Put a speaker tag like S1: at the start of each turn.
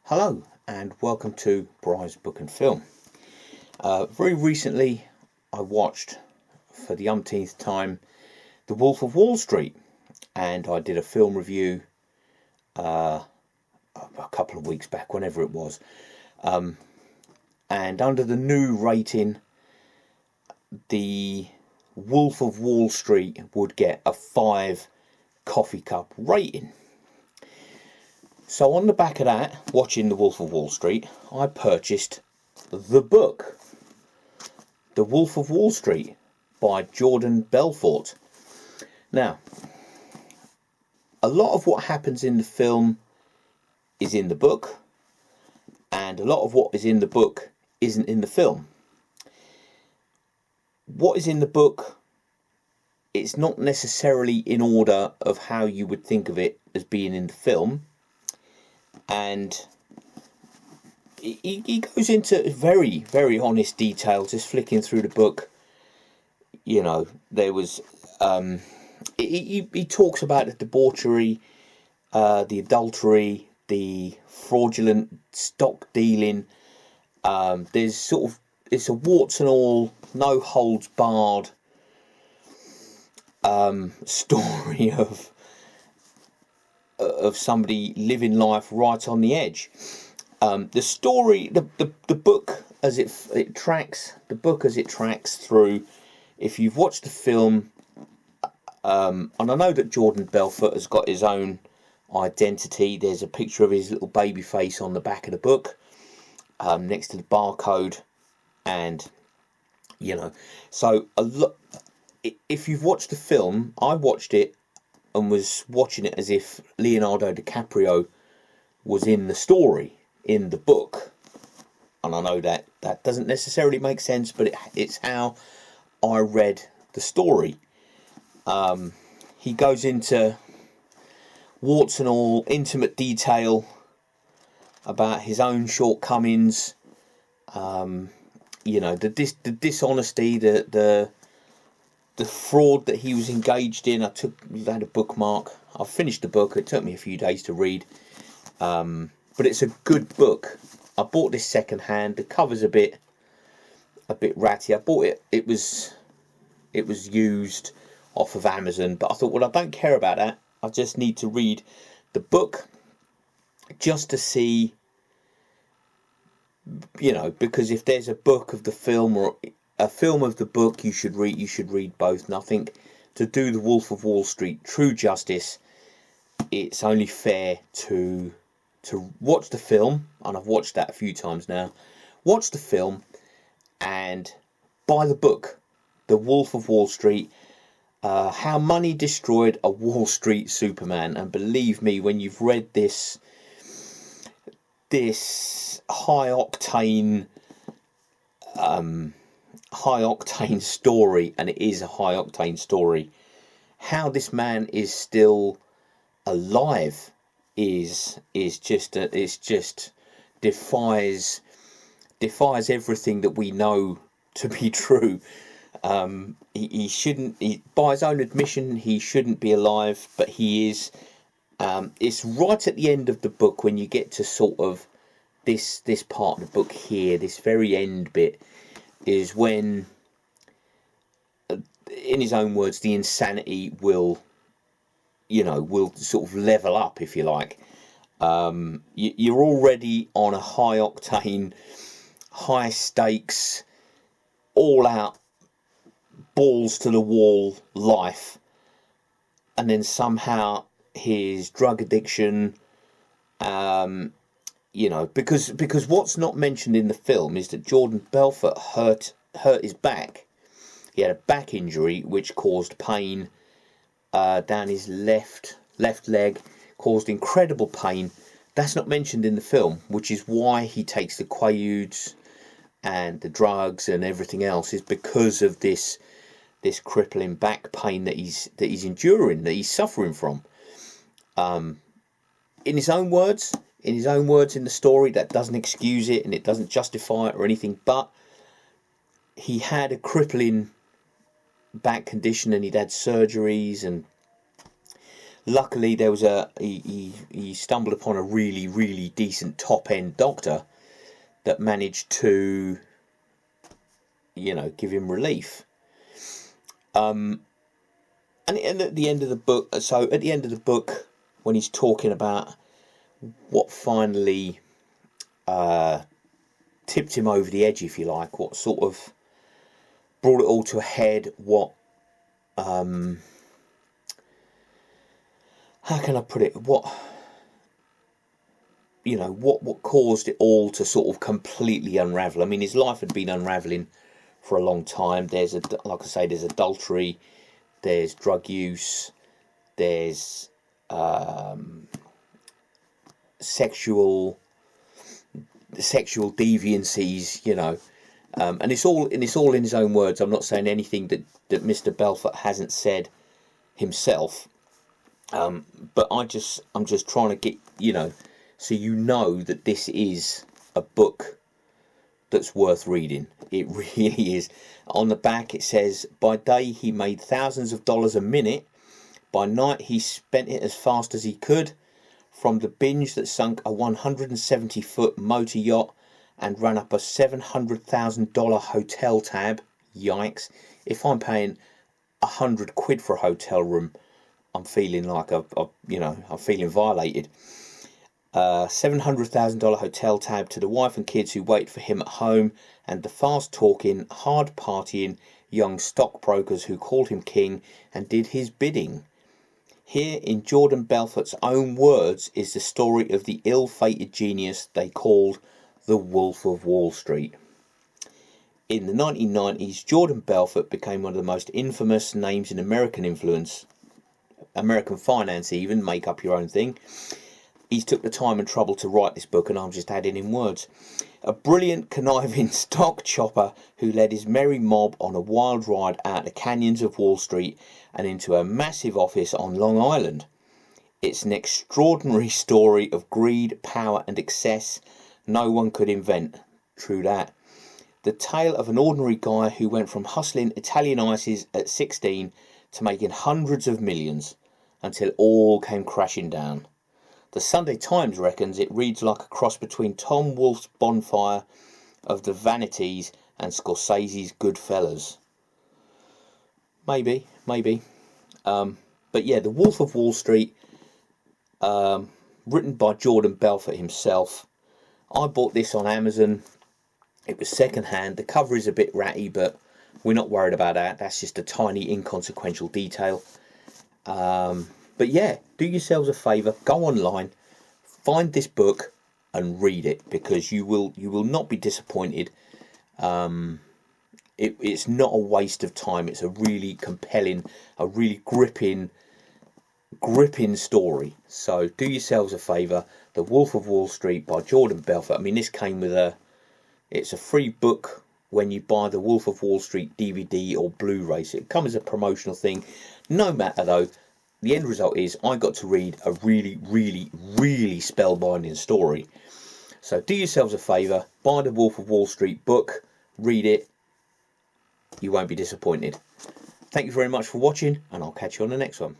S1: Hello and welcome to Bry's Book and Film. Very recently I watched for the umpteenth time The Wolf of Wall Street, and I did a film review a couple of weeks back, whenever it was, and under the new rating The Wolf of Wall Street would get a 5 coffee cup rating. So on the back of that, watching The Wolf of Wall Street, I purchased the book, The Wolf of Wall Street by Jordan Belfort. Now, a lot of what happens in the film is in the book, and a lot of what is in the book isn't in the film. What is in the book, it's not necessarily in order of how you would think of it as being in the film. And he goes into very, very honest detail, just flicking through the book. You know, there was he talks about the debauchery, the adultery, the fraudulent stock dealing. There's sort of, it's a warts and all, no holds barred story of somebody living life right on the edge. The story, the book as it tracks, the book as it tracks through. If you've watched the film, and I know that Jordan Belfort has got his own identity. There's a picture of his little baby face on the back of the book, next to the barcode, and you know. So if you've watched the film, I watched it and was watching it as if Leonardo DiCaprio was in the story, in the book. And I know that doesn't necessarily make sense, but it's how I read the story. He goes into warts and all, intimate detail about his own shortcomings, the dishonesty, the fraud that he was engaged in. I had a bookmark. I finished the book. It took me a few days to read, but it's a good book. I bought this second hand. The cover's a bit ratty. I bought it. It was used off of Amazon, but I thought, well, I don't care about that. I just need to read the book just to see, because if there's a book of the film or a film of the book, you should read both. And I think to do The Wolf of Wall Street true justice, it's only fair to watch the film, and I've watched that a few times now. Watch the film and buy the book, The Wolf of Wall Street, How Money Destroyed a Wall Street Superman. And believe me, when you've read this high octane story, and it is a high octane story, how this man is still alive is just defies everything that we know to be true. He shouldn't, by his own admission, he shouldn't be alive, but he is. It's right at the end of the book when you get to sort of this part of the book here, this very end bit, is when, in his own words, the insanity will sort of level up, if you like. You're already on a high octane, high stakes, all out, balls to the wall life, and then somehow his drug addiction, because what's not mentioned in the film is that Jordan Belfort hurt his back. He had a back injury which caused pain down his left leg, caused incredible pain. That's not mentioned in the film, which is why he takes the Quaaludes and the drugs and everything else, is because of this crippling back pain that he's enduring, that he's suffering from. In his own words in the story, that doesn't excuse it and it doesn't justify it or anything, but he had a crippling back condition and he'd had surgeries and Luckily, there was he stumbled upon a really decent top end doctor that managed to, give him relief. And at the end of the book, when he's talking about what finally tipped him over the edge, if you like, what sort of brought it all to a head, what how can I put it, what caused it all to sort of completely unravel. I mean, his life had been unraveling for a long time. There's there's adultery, there's drug use, there's sexual deviancies, and it's all in his own words. I'm not saying anything that Mr. Belfort hasn't said himself, but I'm just trying to get so that this is a book that's worth reading. It really is. On the back it says, by day he made thousands of dollars a minute, by night he spent it as fast as he could. From the binge that sunk a 170-foot motor yacht and ran up a $700,000 hotel tab. Yikes. If I'm paying £100 for a hotel room, I'm feeling like I'm feeling violated. $700,000 hotel tab to the wife and kids who wait for him at home, and the fast-talking, hard-partying young stockbrokers who called him king and did his bidding. Here, in Jordan Belfort's own words, is the story of the ill-fated genius they called the Wolf of Wall Street. In the 1990s, Jordan Belfort became one of the most infamous names in American finance even, make up your own thing. He's took the time and trouble to write this book, and I'm just adding in words. A brilliant, conniving stock chopper who led his merry mob on a wild ride out the canyons of Wall Street and into a massive office on Long Island. It's an extraordinary story of greed, power and excess no one could invent. True that. The tale of an ordinary guy who went from hustling Italian ices at 16 to making hundreds of millions until it all came crashing down. The Sunday Times reckons it reads like a cross between Tom Wolfe's Bonfire of the Vanities and Scorsese's Goodfellas. Maybe. But yeah, The Wolf of Wall Street, written by Jordan Belfort himself. I bought this on Amazon. It was second hand. The cover is a bit ratty, but we're not worried about that. That's just a tiny inconsequential detail. But yeah, do yourselves a favour, go online, find this book and read it, because you will not be disappointed. It's not a waste of time. It's a really compelling, a really gripping story. So do yourselves a favour. The Wolf of Wall Street by Jordan Belfort. I mean, this came with it's a free book when you buy the Wolf of Wall Street DVD or Blu-ray. So it comes as a promotional thing. No matter though, the end result is I got to read a really spellbinding story. So do yourselves a favour, buy the Wolf of Wall Street book, read it, you won't be disappointed. Thank you very much for watching, and I'll catch you on the next one.